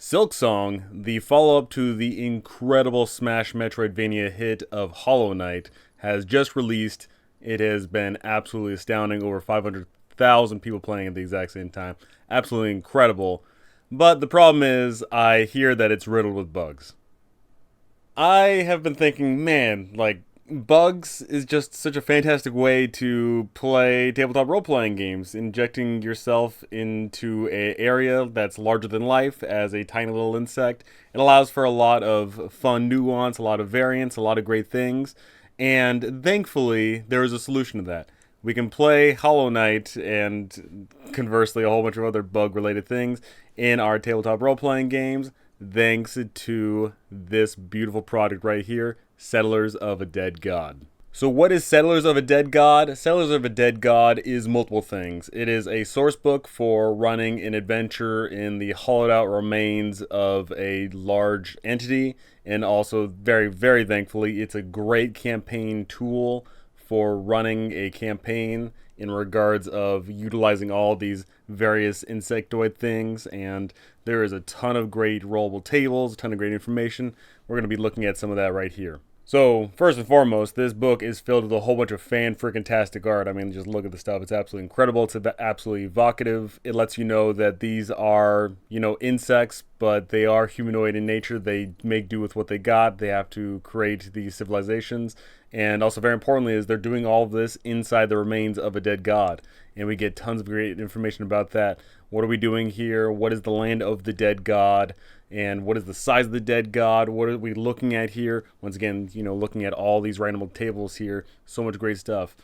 Silksong, the follow-up to the incredible Smash Metroidvania hit of Hollow Knight, has just released. It has been absolutely astounding. Over 500,000 people playing at the exact same time. Absolutely incredible. But the problem is, I hear that it's riddled with bugs. I have been thinking, man, like, bugs is just such a fantastic way to play tabletop role-playing games, injecting yourself into an area that's larger than life as a tiny little insect. It allows for a lot of fun nuance, a lot of variance, a lot of great things, and thankfully there is a solution to that. We can play Hollow Knight and conversely a whole bunch of other bug-related things in our tabletop role-playing games, thanks to this beautiful product right here, Settlers of a Dead God. So what is Settlers of a Dead God? Settlers of a Dead God is multiple things. It is a source book for running an adventure in the hollowed out remains of a large entity, and also very, very thankfully, it's a great campaign tool for running a campaign in regards of utilizing all these various insectoid things, and there is a ton of great rollable tables, a ton of great information. We're going to be looking at some of that right here. So, first and foremost, this book is filled with a whole bunch of fan-freaking-tastic art. I mean, just look at the stuff. It's absolutely incredible. It's absolutely evocative. It lets you know that these are, insects, but they are humanoid in nature. They make do with what they got. They have to create these civilizations. And also, very importantly, is they're doing all of this inside the remains of a dead god. And we get tons of great information about that. What are we doing here? What is the land of the dead god? And what is the size of the dead god? What are we looking at here? Once again, looking at all these random tables here. So much great stuff.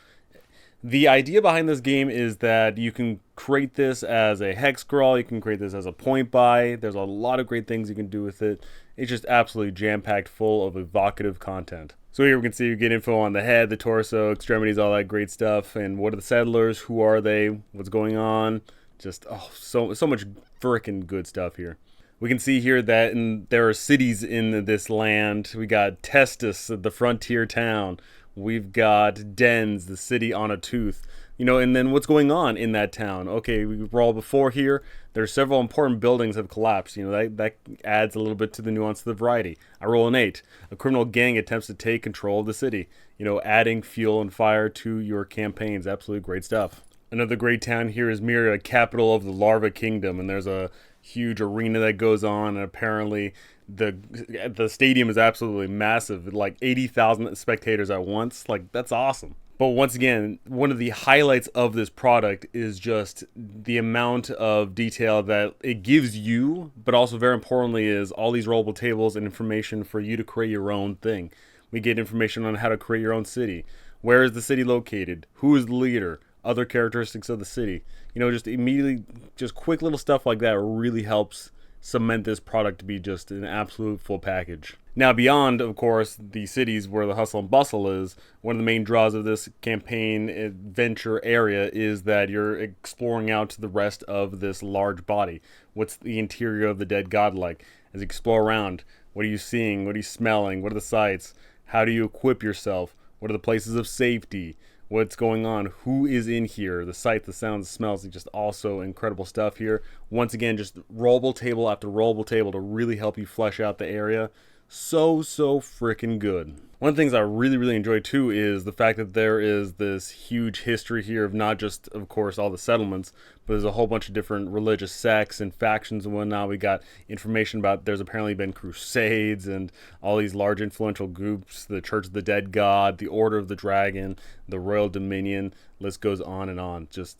The idea behind this game is that you can create this as a hex scroll. You can create this as a point buy. There's a lot of great things you can do with it. It's just absolutely jam-packed full of evocative content. So here we can see you get info on the head, the torso, extremities, all that great stuff. And what are the settlers? Who are they? What's going on? Just, so much frickin' good stuff here. We can see here that there are cities in this land. We got Testus, the frontier town. We've got Dens, the city on a tooth. And then what's going on in that town? Okay, we roll before here. There's several important buildings have collapsed. That adds a little bit to the nuance of the variety. I roll an 8. A criminal gang attempts to take control of the city. Adding fuel and fire to your campaigns. Absolutely great stuff. Another great town here is Myria, capital of the Larva Kingdom, and there's a huge arena that goes on, and apparently the stadium is absolutely massive, like 80,000 spectators at once. Like, that's awesome. But once again, one of the highlights of this product is just the amount of detail that it gives you, but also very importantly is all these rollable tables and information for you to create your own thing. We get information on how to create your own city. Where is the city located? Who is the leader? Other characteristics of the city. Just immediately, just quick little stuff like that really helps cement this product to be just an absolute full package. Now, beyond, of course, the cities where the hustle and bustle is, one of the main draws of this campaign adventure area is that you're exploring out to the rest of this large body. What's the interior of the dead god like? As you explore around, what are you seeing? What are you smelling? What are the sights? How do you equip yourself? What are the places of safety? What's going on? Who is in here? The sight, the sounds, the smells, just also incredible stuff here. Once again, just rollable table after rollable table to really help you flesh out the area. So freaking good. One of the things I really, really enjoy too is the fact that there is this huge history here of not just, of course, all the settlements, but there's a whole bunch of different religious sects and factions and whatnot. We got information about there's apparently been crusades and all these large influential groups, the Church of the Dead God, the Order of the Dragon, the Royal Dominion, list goes on and on. Just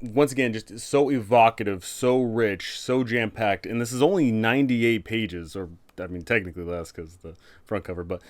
once again, just so evocative, so rich, so jam-packed, and this is only 98 pages, or I mean technically less because the front cover, but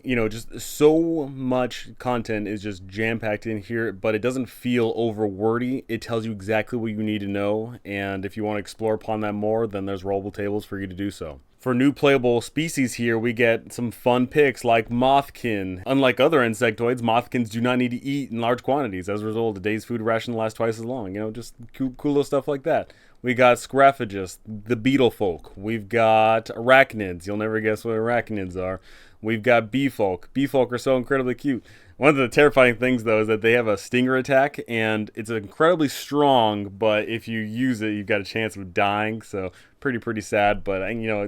just so much content is just jam-packed in here, but it doesn't feel over wordy. It tells you exactly what you need to know, and if you want to explore upon that more, then there's rollable tables for you to do so. For new playable species here, we get some fun picks like Mothkin. Unlike other insectoids, Mothkins do not need to eat in large quantities. As a result, a day's food ration lasts twice as long. Just cool little stuff like that. We got Scraphagus, the beetle folk. We've got arachnids. You'll never guess what arachnids are. We've got bee folk. Bee folk are so incredibly cute. One of the terrifying things, though, is that they have a stinger attack, and it's incredibly strong, but if you use it, you've got a chance of dying, so pretty sad, but,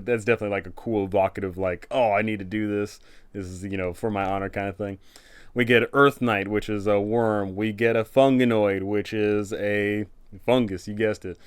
that's definitely, like, a cool, evocative, like, oh, I need to do this. This is, for my honor kind of thing. We get Earth Knight, which is a worm. We get a Funganoid, which is a fungus, you guessed it.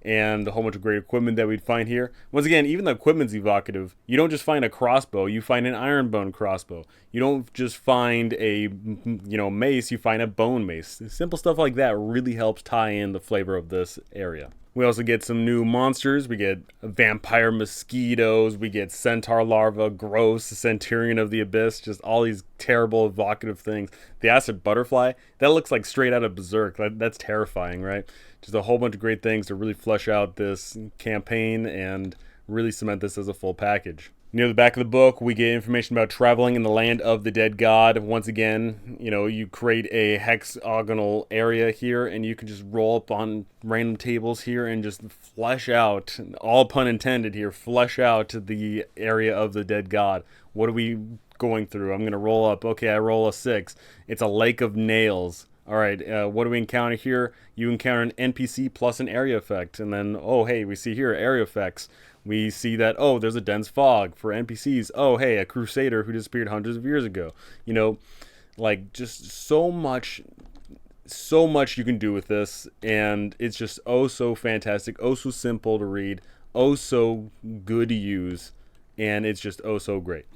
And a whole bunch of great equipment that we'd find here. Once again, even the equipment's evocative. You don't just find a crossbow, you find an iron bone crossbow. You don't just find a mace, you find a bone mace. Simple stuff like that really helps tie in the flavor of this area. We also get some new monsters. We get vampire mosquitoes. We get centaur larva, gross, centurion of the abyss. Just all these terrible, evocative things. The acid butterfly, that looks like straight out of Berserk. That's terrifying, right? Just a whole bunch of great things to really flesh out this campaign and really cement this as a full package. Near the back of the book, we get information about traveling in the land of the dead god. Once again, you create a hexagonal area here, and you can just roll up on random tables here and just flesh out, all pun intended here, flesh out the area of the dead god. What are we going through? I'm going to roll up. Okay, I roll a 6. It's a lake of nails. All right, what do we encounter here? You encounter an NPC plus an area effect. And then, oh, hey, we see here area effects. We see that, oh, there's a dense fog for NPCs. Oh, hey, a crusader who disappeared hundreds of years ago. Just so much you can do with this. And it's just oh so fantastic, oh so simple to read, oh so good to use. And it's just oh so great.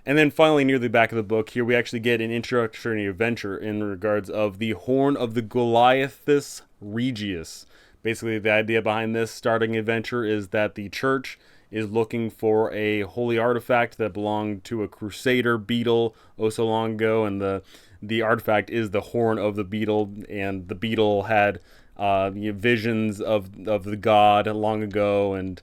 And then finally, near the back of the book here, we actually get an introductory adventure in regards of the Horn of the Goliathus Regius. Basically, the idea behind this starting adventure is that the church is looking for a holy artifact that belonged to a crusader beetle oh so long ago, and the artifact is the horn of the beetle, and the beetle had visions of the god long ago, and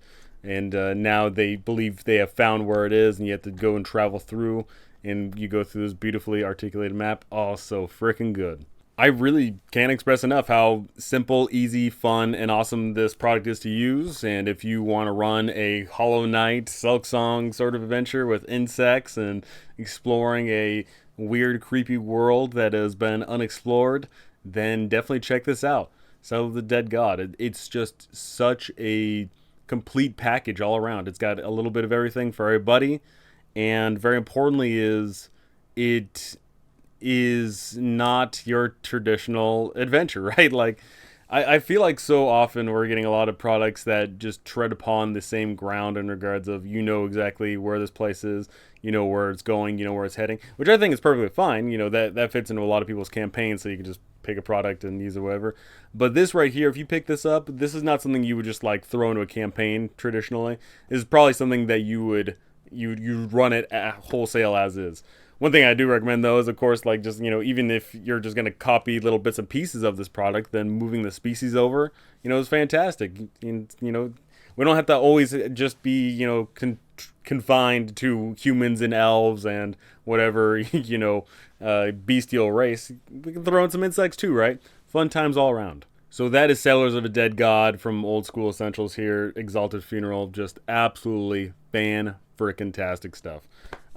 now they believe they have found where it is, and you have to go and travel through, and you go through this beautifully articulated map. Oh, so freaking good. I really can't express enough how simple, easy, fun, and awesome this product is to use. And if you want to run a Hollow Knight Silksong sort of adventure with insects and exploring a weird, creepy world that has been unexplored, then definitely check this out. Cell of the Dead God. It's just such a complete package all around. It's got a little bit of everything for everybody, and very importantly it is not your traditional adventure, right? Like, I feel like so often we're getting a lot of products that just tread upon the same ground in regards of exactly where this place is, where it's going, where it's heading, which I think is perfectly fine. That fits into a lot of people's campaigns, so you can just pick a product and use it whatever. But this right here, if you pick this up, this is not something you would just like throw into a campaign traditionally. This is probably something that you run it at wholesale as is. One thing I do recommend, though, is, of course, like, just, even if you're just going to copy little bits and pieces of this product, then moving the species over, is fantastic. We don't have to always just be, confined to humans and elves and whatever, bestial race. We can throw in some insects, too, right? Fun times all around. So that is Sailors of a Dead God from Old School Essentials here. Exalted Funeral. Just absolutely fan-frickin-tastic stuff.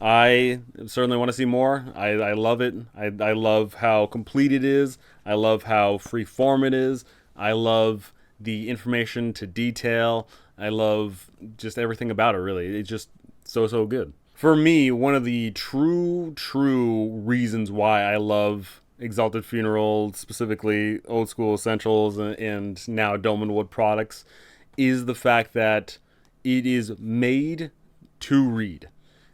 I certainly want to see more. I love it. I love how complete it is. I love how free-form it is. I love the information to detail. I love just everything about it, really. It's just so good. For me, one of the true reasons why I love Exalted Funeral, specifically Old School Essentials and now Dolmenwood products, is the fact that it is made to read.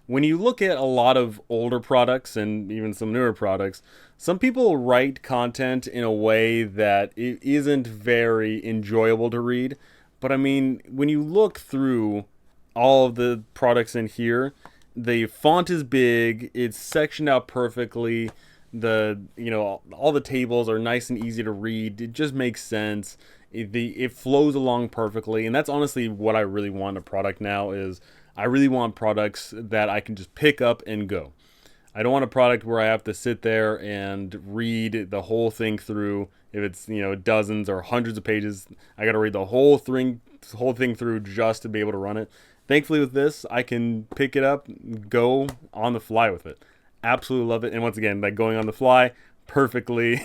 When you look at a lot of older products and even some newer products, some people write content in a way that it isn't very enjoyable to read. But I mean, when you look through all of the products in here, the font is big, it's sectioned out perfectly, all the tables are nice and easy to read, it just makes sense, it flows along perfectly, and that's honestly what I really want in a product now. Is I really want products that I can just pick up and go. I don't want a product where I have to sit there and read the whole thing through. If it's, dozens or hundreds of pages, I got to read the whole thing through just to be able to run it. Thankfully with this, I can pick it up, go on the fly with it. Absolutely love it. And once again, like going on the fly, perfectly,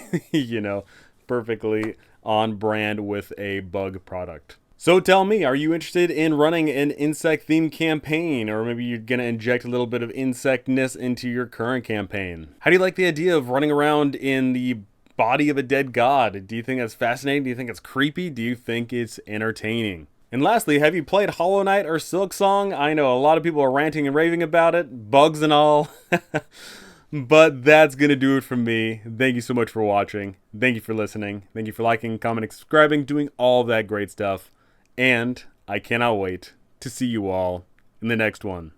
perfectly on brand with a bug product. So tell me, are you interested in running an insect-themed campaign? Or maybe you're going to inject a little bit of insectness into your current campaign? How do you like the idea of running around in the body of a dead god? Do you think that's fascinating? Do you think it's creepy? Do you think it's entertaining? And lastly, have you played Hollow Knight or Silksong? I know a lot of people are ranting and raving about it, bugs and all. But that's going to do it from me. Thank you so much for watching. Thank you for listening. Thank you for liking, commenting, subscribing, doing all that great stuff. And I cannot wait to see you all in the next one.